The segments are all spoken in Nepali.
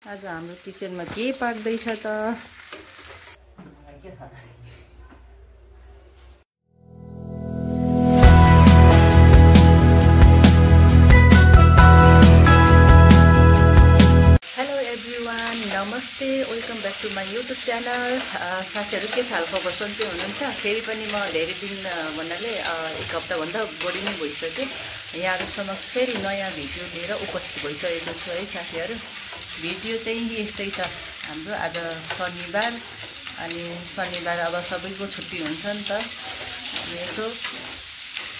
आज हाम्रो किचनमा के पाक्दैछ त? हेलो एभ्रिवान, नमस्ते, welcome back to my YouTube channel. साथीहरू के छ हालखबर, सन्चै हुनुहुन्छ? फेरि पनि म धेरै दिन भन्नाले एक हप्ताभन्दा बढी नै भइसक्यो यहाँहरू समक्ष फेरि नयाँ भिडियो लिएर उपस्थित भइसकेको छु है साथीहरू। भिडियो चाहिँ यस्तै छ हाम्रो। आज शनिबार, अनि शनिबार अब सबैको छुट्टी हुन्छ नि त। अनि यसो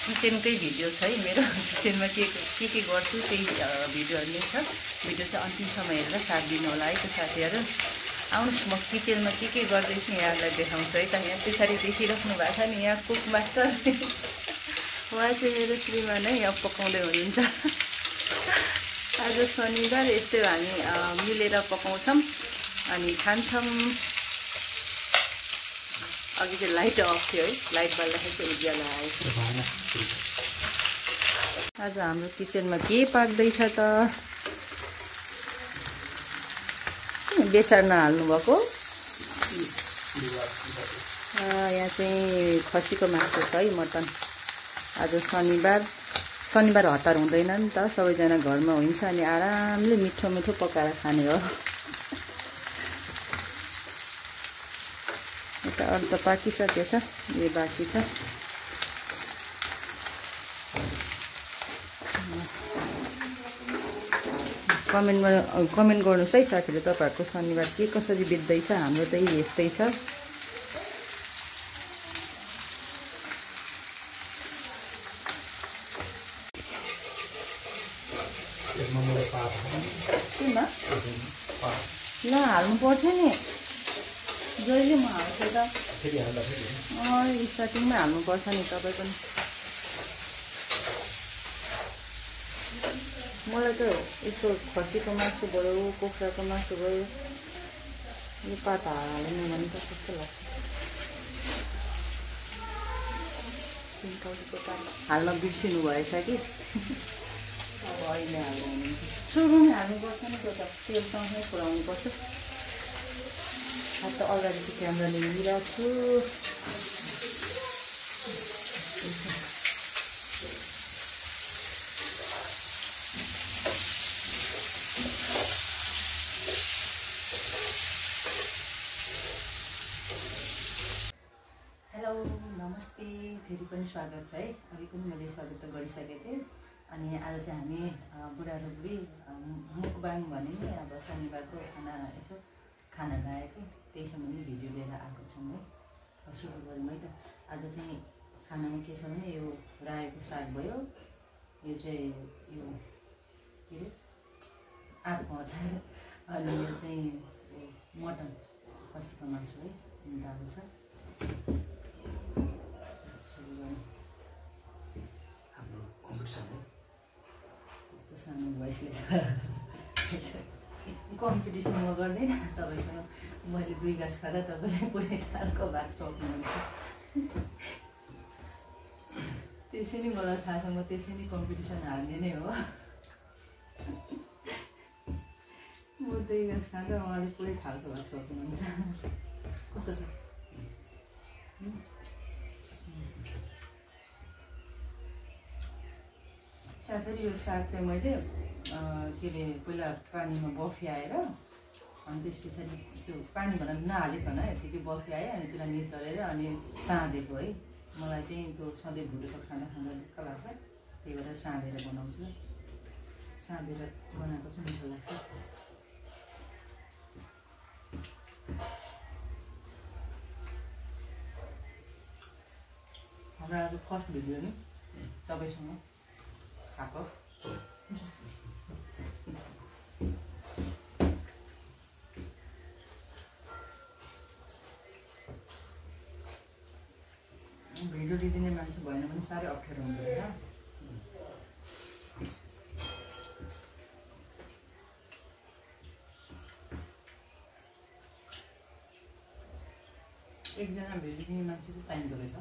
किचनकै भिडियो छ है मेरो। किचनमा के गर्छु त्यही भिडियोहरू नै छ। भिडियो चाहिँ अन्तिमसम्म हेरेर साथ दिनु होला है त साथीहरू। आउनुहोस्, म किचनमा के गर्दैछु यहाँलाई देखाउँछु है त। यहाँ पछाडि देखिराख्नु भएको छ नि, यहाँ कुक मास्टर उहाँ चाहिँ मेरो श्रीमान है, यहाँ पकाउँदै हुनुहुन्छ। आज शनिबार यस्तै हामी मिलेर पकाउँछौँ अनि खान्छौँ। अघि चाहिँ लाइट अफ थियो है, लाइट बाल्दाखेरि चाहिँ उज्यालो आएछ। आज हाम्रो किचनमा के पाक्दैछ त? बेसार नहाल्नु भएको। यहाँ चाहिँ खसीको मासु छ है, मटन। आज शनिबार हतार हुँदैन नि त, सबैजना घरमा हुन्छ अनि आरामले मिठो मिठो पकाएर खाने हो। यता अरू त पाकिसकेछ, यो बाँकी छ। कमेन्ट गर्नुहोस् है साथीहरूले, तपाईँहरूको शनिबार के कसरी बित्दैछ। हाम्रो त यस्तै छ। हाल्नु पर्थ्यो नि, जहिले म हाल्छु त। स्टार्टिङमै हाल्नुपर्छ नि तपाईँ पनि। मलाई त यसो खसीको मासु भयो, कुखुराको मासु भयो, यो पात हालेन भने त कस्तो लाग्छ। सिन्कौलीको पात हाल्न बिर्सिनु भएछ कि अब अहिले हाल्नु हुनुहुन्छ। सुरुमै हाल्नुपर्छ नि, त्यो त तेलसँगै पुऱ्याउनुपर्छ। अब त अगाडिको क्यामेराले लिइरहेको छु। हेलो, नमस्ते, फेरि पनि स्वागत छ है। अघि पनि मैले स्वागत त गरिसकेको थिएँ। अनि आज चाहिँ हामी बुढाहरू बुढी मुकबाङ भने नि अब शनिबारको खाना यसो खाना लगाएको, त्यही सम्बन्धी भिडियो लिएर आएको छौँ है। सुरु गरौँ है त। आज चाहिँ खानामा के छ भने यो रायोको साग भयो, यो चाहिँ यो के अरे आँपको अचार, अनि यो चाहिँ मटन खसीको मासु है, दाल छ। सानो भोइसले कम्पिटिसन म गर्दैन तपाईँसँग। मैले 2 गाँस खाँदा तपाईँले पुरै थालको भाग सक्नुहुन्छ। त्यसै नै मलाई थाहा छ, म त्यसै नै कम्पिटिसन हार्ने नै हो। म 2 गाँस खाँदा उहाँले पुरै थालको भाग सक्नुहुन्छ। कस्तो छ? साथै यो साग चाहिँ मैले के अरे पहिला पानीमा बफ्याएर, अनि त्यस पछाडि त्यो पानीभन्दा नहालिकन यतिकै बफ्याएँ, अनि त्यसलाई निचोरेर अनि साँधेको है। मलाई चाहिँ त्यो सधैँ भुटेको खाना ढुक्क लाग्छ, त्यही भएर साँधेर बनाउँछु। साँधेर बनाएको चाहिँ मिठो लाग्छ। हाम्रो आज फर्स्ट भिडियो नि तपाईँसँग खाएको। भिडियो लिदिने मान्छे भएन भने साह्रै अप्ठ्यारो हुँदो रहेछ। एकजना भिडियो लिने मान्छे चाहिँ चाहिँदो रहेछ।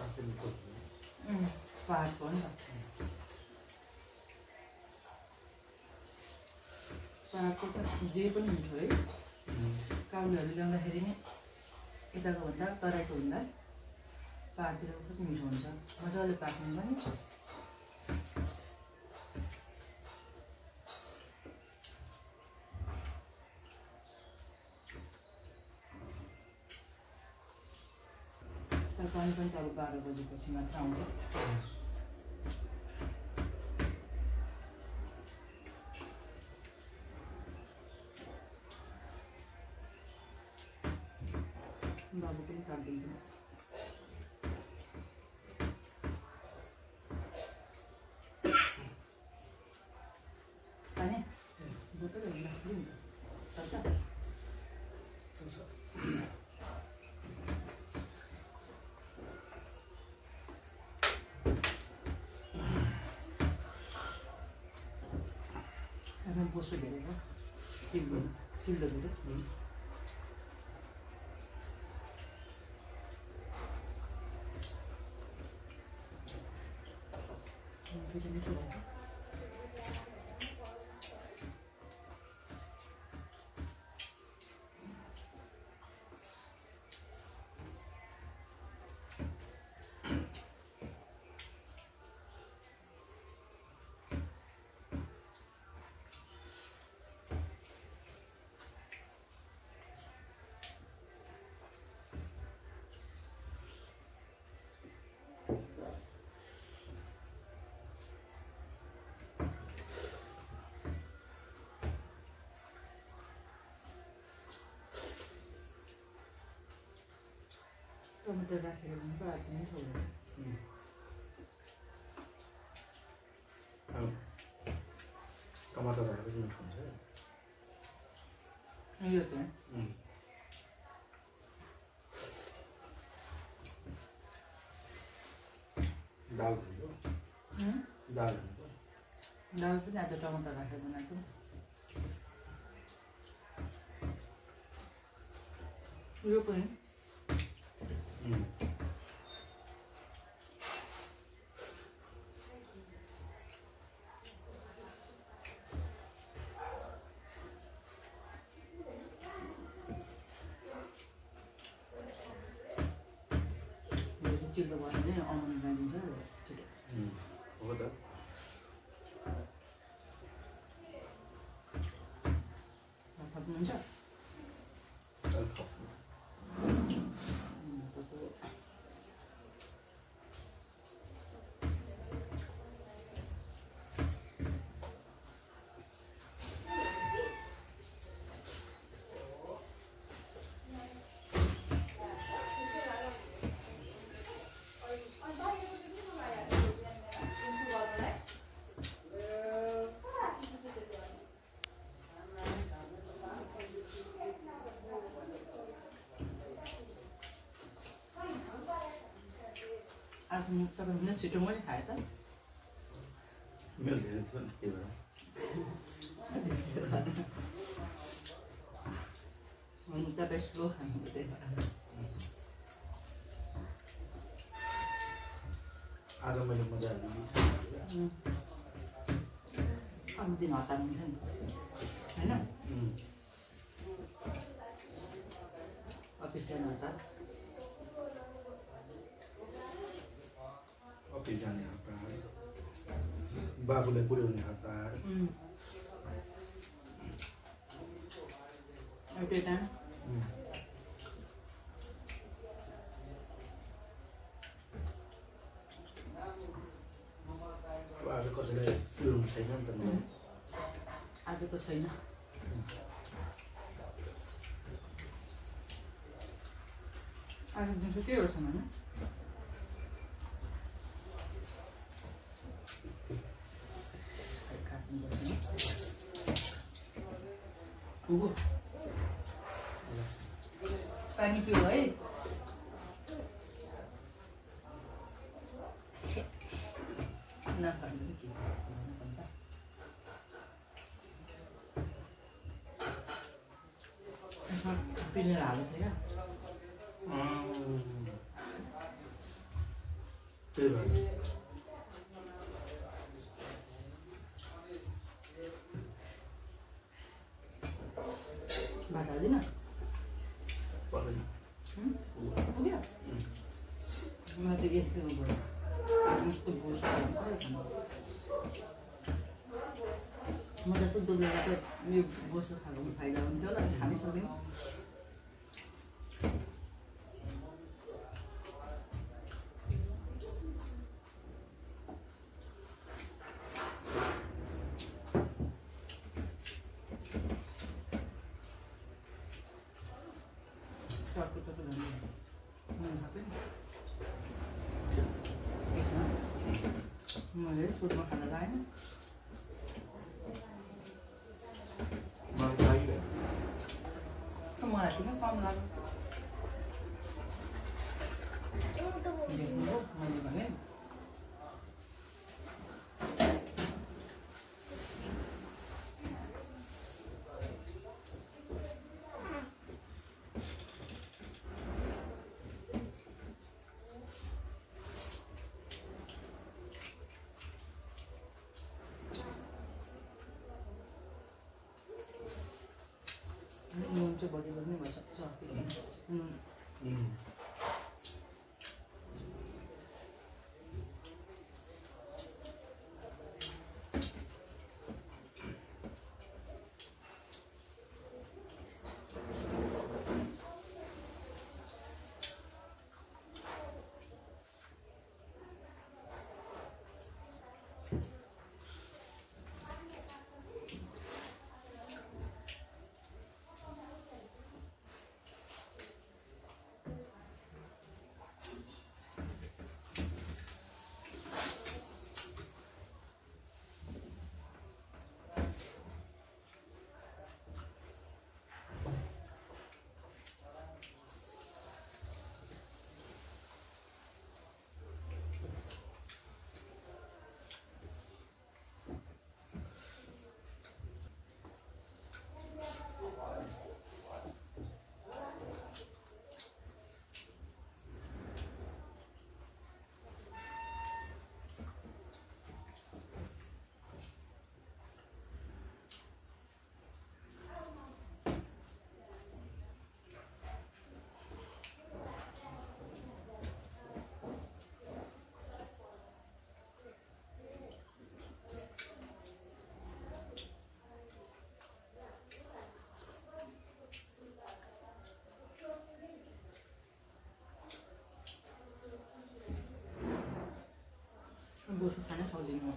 साँच्चै मिठो हुन्छ। पाहाडको हो नि त। पाहाडको त जे पनि मिठो है। काउलीहरू ल्याउँदाखेरि नि यताको भन्दा तराईको भन्दा पाहाडतिरको कति मिठो हुन्छ, मजाले पाक्ने पनि। तर पानी पनि त अब 12 बजेपछि मात्र आउँछ। बाबु पनि काट्दिन्छु। पानी बोतल होइन चल्छ। এখন বসে গেলে না চিল্লো ধরে পেছনে চলে আসে। टमाटर राखेर पनि पाहाड पनि छोड्दैन। टमाटर राखेर पनि मिठो हुन्छ। यो त दाल भनेको दाल पनि आज टमाटर राखेर बनाएको। यो पनि चिल्लो भयो भने अमन लगाइदिन्छ छिटो। हो त। थप्नुहुन्छ? तपाईँ छिटो मैले खाएँ त। मेरो धेरै थियो नि त्यही भएर तपाईँ स्लो खानु त्यही भएर। आज मैले मजाले अरू दिन हतार हुन्छ नि होइन? अफिस जाने हतार, अफिस जाने हतार, बाबुलाई पुर्याउने हतार। एउटै टाइम आज कसैलाई पुर्याउनु छैन नि त। आज त छैन। आज दिउँसो के गर्छन् होइन? पानी पिउ है। पिनेर हाल्नु थियो क्या? त्यही भएर भात हाल्दिन पर्दैन पुग्यो मलाई त यस्तो भयो यस्तो बोस म जस्तो दुब्लालाई त यो बोसो खाएको फाइदा हुन्थ्यो होला खानै सक्दैन मैले सुटमा खाना लगाएन मलाई लागिरहेको मलाई किन कम लाग्यो मैले भने नुन चाहिँ बढी पनि भइसक्छ बोसो खानै सक्दिनँ म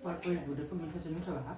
पर्पल भुटेको मिठो चाहिँ मिठो भए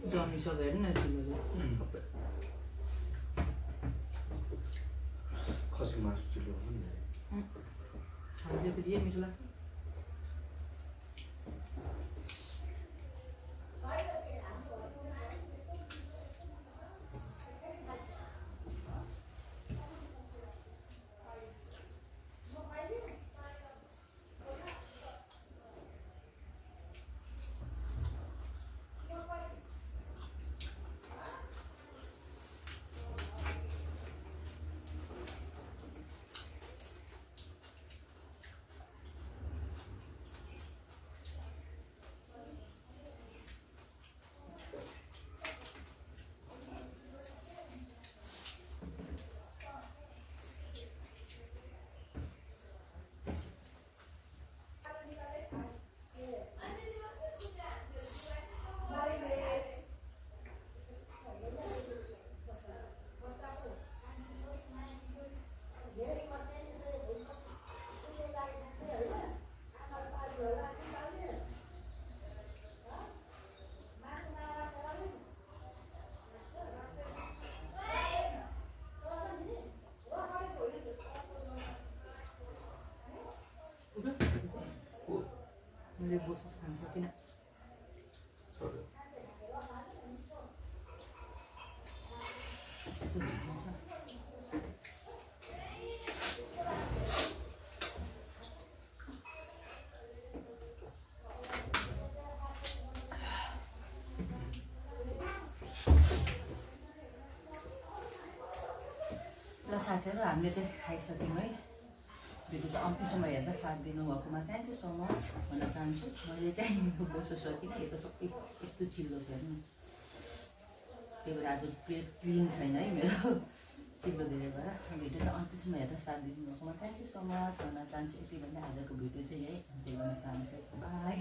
जमिसक्यो हेर्नु न तिमीले खसी मासु चिल्लो खाँदै फेरि यही मिठो लाग्छ मैले बोसोस खान सकिनँ। ल साथीहरू, हामीले चाहिँ खाइसक्यौँ है। भिडियो चाहिँ अन्तिमसम्म हेर्दा साथ दिनुभएकोमा थ्याङ्क यू सो मच भन्न चाहन्छु। मैले चाहिँ बोसो सकिनँ, यो त सबै यस्तो चिल्लो छ हेर्नु। त्यही भएर आज प्लेट क्लिन छैन है मेरो, चिल्लो धेरै भएर। भिडियो चाहिँ अन्तिमसम्म हेर्दा साथ दिनुभएकोमा थ्याङ्क यू सो मच भन्न चाहन्छु। यति भन्दा आजको भिडियो चाहिँ यही अन्त्य गर्न चाहन्छु। बाई।